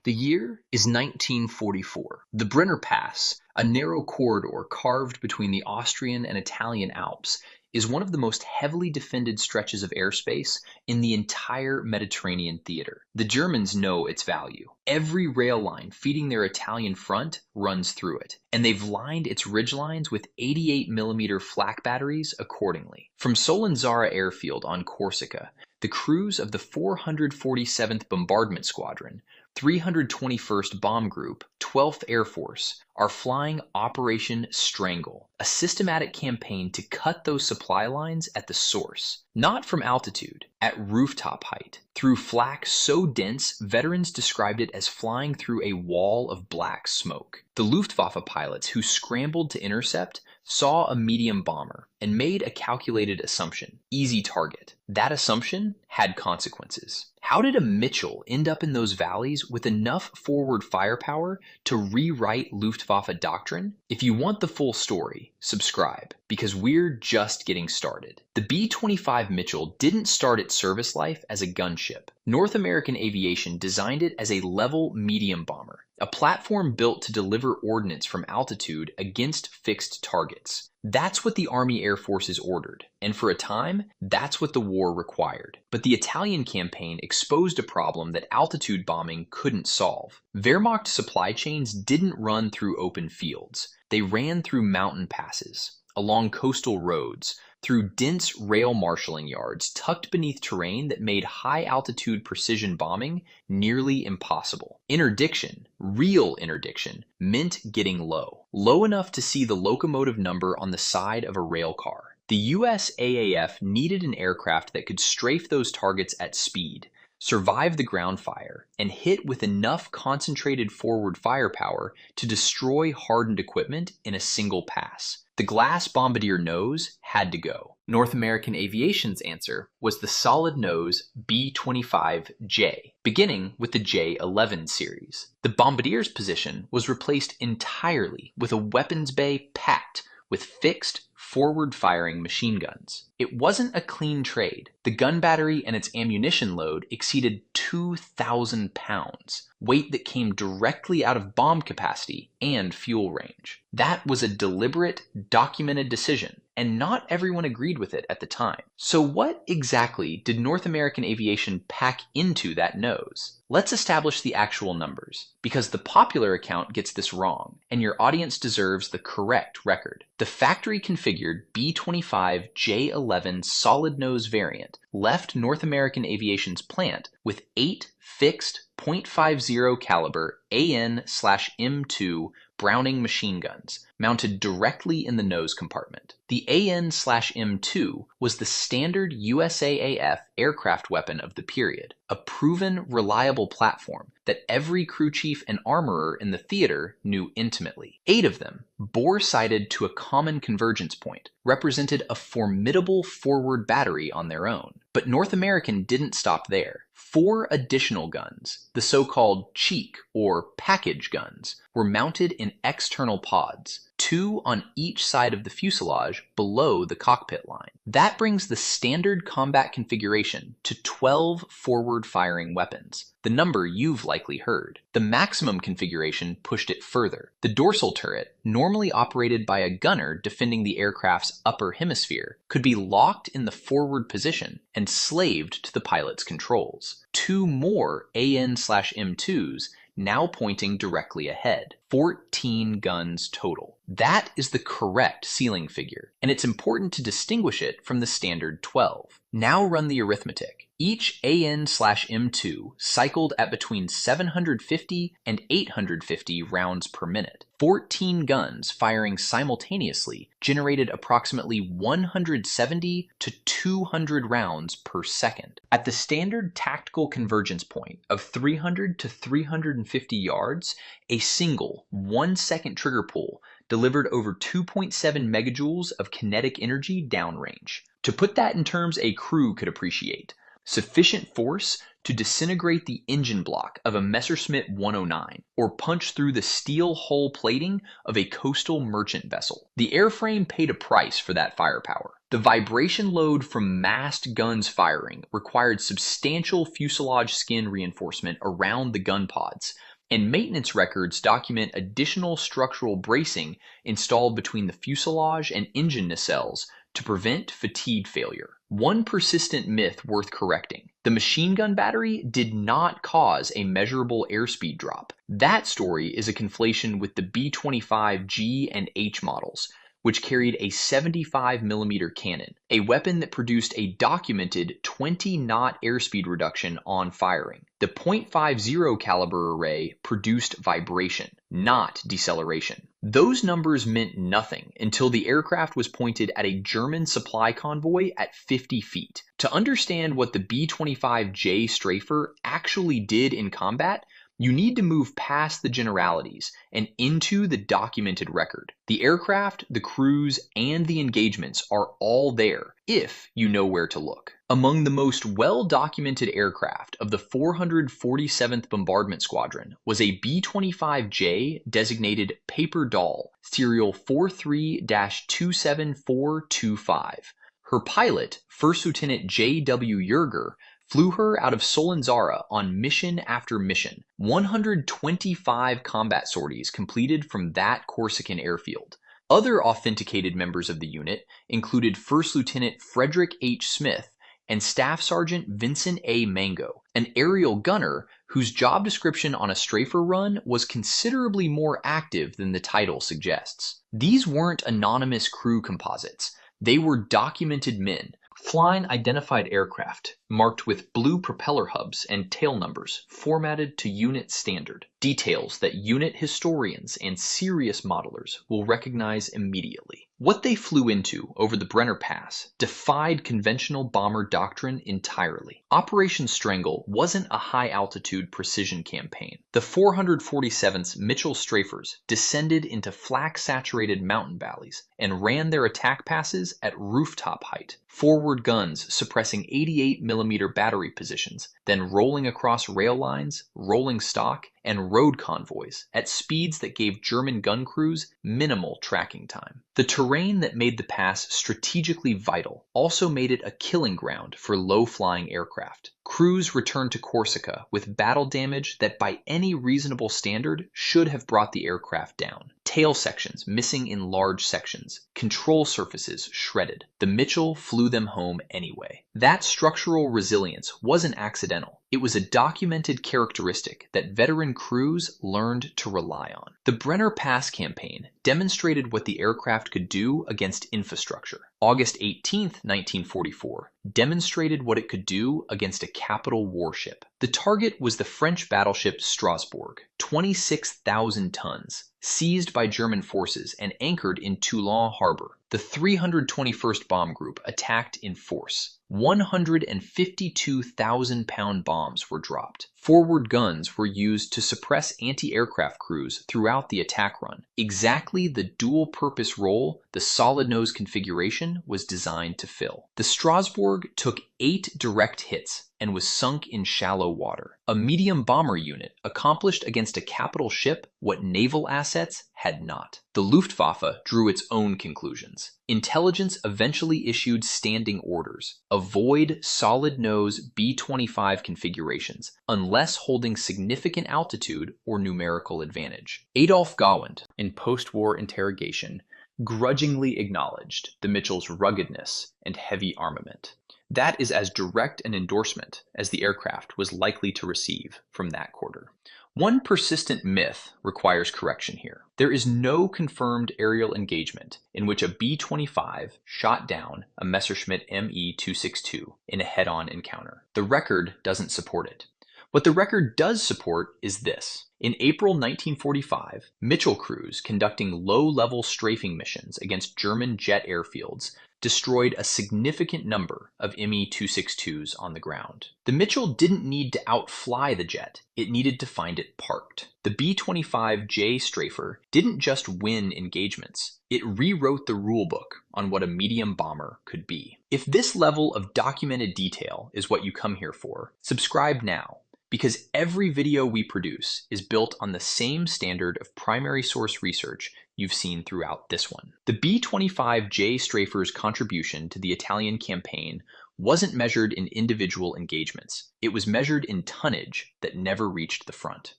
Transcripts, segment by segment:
The year is 1944. The Brenner Pass, a narrow corridor carved between the Austrian and Italian Alps, is one of the most heavily defended stretches of airspace in the entire Mediterranean theater. The Germans know its value. Every rail line feeding their Italian front runs through it, and they've lined its ridgelines with 88mm flak batteries accordingly. From Solenzara Airfield on Corsica, the crews of the 447th Bombardment Squadron, 321st Bomb Group, 12th Air Force, are flying Operation Strangle, a systematic campaign to cut those supply lines at the source, not from altitude, at rooftop height, through flak so dense veterans described it as flying through a wall of black smoke. The Luftwaffe pilots who scrambled to intercept saw a medium bomber and made a calculated assumption: easy target. That assumption had consequences. How did a Mitchell end up in those valleys with enough forward firepower to rewrite Luftwaffe doctrine? If you want the full story, subscribe, because we're just getting started. The B-25 Mitchell didn't start its service life as a gunship. North American Aviation designed it as a level medium bomber, a platform built to deliver ordnance from altitude against fixed targets. That's what the Army Air Forces ordered, and for a time, that's what the war required. But the Italian campaign exposed a problem that altitude bombing couldn't solve. Wehrmacht supply chains didn't run through open fields. They ran through mountain passes, along coastal roads, through dense rail marshalling yards tucked beneath terrain that made high-altitude precision bombing nearly impossible. Interdiction, real interdiction, meant getting low. Low enough to see the locomotive number on the side of a rail car. The USAAF needed an aircraft that could strafe those targets at speed, survive the ground fire, and hit with enough concentrated forward firepower to destroy hardened equipment in a single pass. The glass bombardier nose had to go. North American Aviation's answer was the solid nose B-25J, beginning with the J-11 series. The bombardier's position was replaced entirely with a weapons bay packed with fixed, forward-firing machine guns. It wasn't a clean trade. The gun battery and its ammunition load exceeded 2,000 pounds, weight that came directly out of bomb capacity and fuel range. That was a deliberate, documented decision, and not everyone agreed with it at the time. So what exactly did North American Aviation pack into that nose? Let's establish the actual numbers, because the popular account gets this wrong, and your audience deserves the correct record. The factory-configured B-25 J-11 solid nose variant left North American Aviation's plant with 8 fixed .50 caliber AN/M2 Browning machine guns mounted directly in the nose compartment. The AN/M2 was the standard USAAF aircraft weapon of the period, a proven, reliable platform that every crew chief and armorer in the theater knew intimately. 8 of them, bore-sighted to a common convergence point, represented a formidable forward battery on their own. But North American didn't stop there. 4 additional guns, the so-called cheek or package guns, were mounted in external pods, 2 on each side of the fuselage below the cockpit line. That brings the standard combat configuration to 12 forward-firing weapons, the number you've likely heard. The maximum configuration pushed it further. The dorsal turret, normally operated by a gunner defending the aircraft's upper hemisphere, could be locked in the forward position and slaved to the pilot's controls. 2 more AN/M2s now pointing directly ahead. 14 guns total. That is the correct ceiling figure, and it's important to distinguish it from the standard 12. Now run the arithmetic. Each AN/M2 cycled at between 750 and 850 rounds per minute. 14 guns firing simultaneously generated approximately 170 to 200 rounds per second. At the standard tactical convergence point of 300 to 350 yards, a single 1-second trigger pull delivered over 2.7 megajoules of kinetic energy downrange. To put that in terms a crew could appreciate, sufficient force to disintegrate the engine block of a Messerschmitt 109 or punch through the steel hull plating of a coastal merchant vessel. The airframe paid a price for that firepower. The vibration load from massed guns firing required substantial fuselage skin reinforcement around the gun pods, and maintenance records document additional structural bracing installed between the fuselage and engine nacelles to prevent fatigue failure. One persistent myth worth correcting: the machine gun battery did not cause a measurable airspeed drop. That story is a conflation with the B-25G and H models, which carried a 75mm cannon, a weapon that produced a documented 20-knot airspeed reduction on firing. The .50 caliber array produced vibration, not deceleration. Those numbers meant nothing until the aircraft was pointed at a German supply convoy at 50 feet. To understand what the B-25J Strafer actually did in combat, you need to move past the generalities and into the documented record. The aircraft, the crews, and the engagements are all there if you know where to look. Among the most well-documented aircraft of the 447th Bombardment Squadron was a B-25J designated Paper Doll, serial 43-27425. Her pilot, First Lieutenant J.W. Yerger, flew her out of Solenzara on mission after mission. 125 combat sorties completed from that Corsican airfield. Other authenticated members of the unit included First Lieutenant Frederick H. Smith and Staff Sergeant Vincent A. Mango, an aerial gunner whose job description on a strafer run was considerably more active than the title suggests. These weren't anonymous crew composites. They were documented men, flying identified aircraft, marked with blue propeller hubs and tail numbers formatted to unit standard, details that unit historians and serious modelers will recognize immediately. What they flew into over the Brenner Pass defied conventional bomber doctrine entirely. Operation Strangle wasn't a high-altitude precision campaign. The 447th's Mitchell Strafers descended into flak-saturated mountain valleys and ran their attack passes at rooftop height, forward guns suppressing 88mm battery positions, then rolling across rail lines, rolling stock, and road convoys at speeds that gave German gun crews minimal tracking time. The terrain that made the pass strategically vital also made it a killing ground for low-flying aircraft. Crews returned to Corsica with battle damage that by any reasonable standard should have brought the aircraft down. Tail sections missing in large sections, control surfaces shredded. The Mitchell flew them home anyway. That structural resilience wasn't accidental. It was a documented characteristic that veteran crews learned to rely on. The Brenner Pass campaign demonstrated what the aircraft could do against infrastructure. August 18, 1944, demonstrated what it could do against a capital warship. The target was the French battleship Strasbourg, 26,000 tons, seized by German forces and anchored in Toulon harbor. The 321st Bomb Group attacked in force. 152,000-pound bombs were dropped. Forward guns were used to suppress anti-aircraft crews throughout the attack run, exactly the dual-purpose role the solid-nose configuration was designed to fill. The Strasbourg took 8 direct hits and was sunk in shallow water. A medium bomber unit accomplished against a capital ship what naval assets had not. The Luftwaffe drew its own conclusions. Intelligence eventually issued standing orders: avoid solid-nose B-25 configurations unless holding significant altitude or numerical advantage. Adolf Gawand, in post-war interrogation, grudgingly acknowledged the Mitchell's ruggedness and heavy armament. That is as direct an endorsement as the aircraft was likely to receive from that quarter. One persistent myth requires correction here. There is no confirmed aerial engagement in which a B-25 shot down a Messerschmitt Me-262 in a head-on encounter. The record doesn't support it. What the record does support is this. In April 1945, Mitchell crews conducting low-level strafing missions against German jet airfields destroyed a significant number of Me-262s on the ground. The Mitchell didn't need to outfly the jet, it needed to find it parked. The B-25J Strafer didn't just win engagements, it rewrote the rulebook on what a medium bomber could be. If this level of documented detail is what you come here for, subscribe now, because every video we produce is built on the same standard of primary source research you've seen throughout this one. The B-25J Strafer's contribution to the Italian campaign wasn't measured in individual engagements. It was measured in tonnage that never reached the front.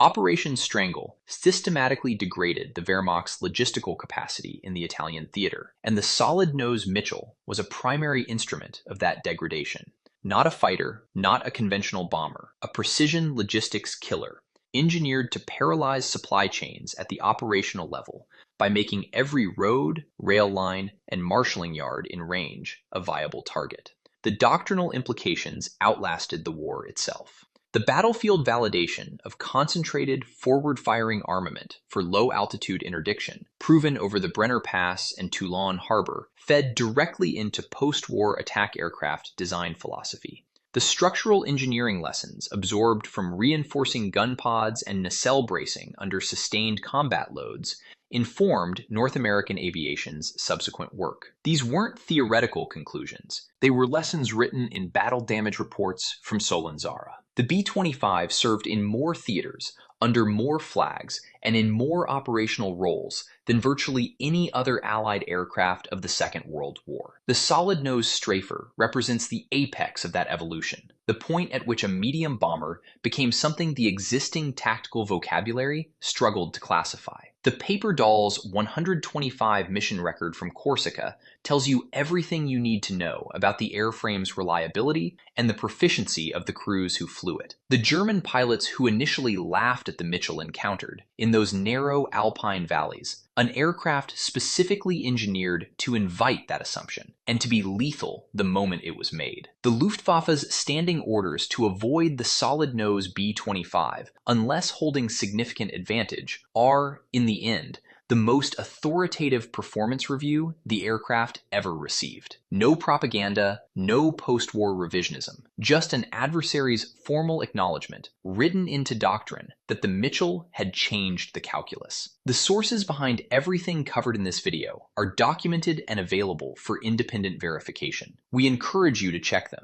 Operation Strangle systematically degraded the Wehrmacht's logistical capacity in the Italian theater, and the solid-nose Mitchell was a primary instrument of that degradation. Not a fighter, not a conventional bomber, a precision logistics killer, engineered to paralyze supply chains at the operational level by making every road, rail line, and marshalling yard in range a viable target. The doctrinal implications outlasted the war itself. The battlefield validation of concentrated forward-firing armament for low-altitude interdiction, proven over the Brenner Pass and Toulon Harbor, fed directly into post-war attack aircraft design philosophy. The structural engineering lessons absorbed from reinforcing gun pods and nacelle bracing under sustained combat loads informed North American aviation's subsequent work. These weren't theoretical conclusions. They were lessons written in battle damage reports from Solenzara. The B-25 served in more theaters, under more flags, and in more operational roles than virtually any other Allied aircraft of the Second World War. The solid-nose Strafer represents the apex of that evolution, the point at which a medium bomber became something the existing tactical vocabulary struggled to classify. The Paper Doll's 125 mission record from Corsica tells you everything you need to know about the airframe's reliability and the proficiency of the crews who flew it. The German pilots who initially laughed at the Mitchell encountered in those narrow alpine valleys, an aircraft specifically engineered to invite that assumption and to be lethal the moment it was made. The Luftwaffe's standing orders to avoid the solid-nose B-25 unless holding significant advantage are, in the end, the most authoritative performance review the aircraft ever received. No propaganda, no post-war revisionism, just an adversary's formal acknowledgement, written into doctrine, that the Mitchell had changed the calculus. The sources behind everything covered in this video are documented and available for independent verification. We encourage you to check them.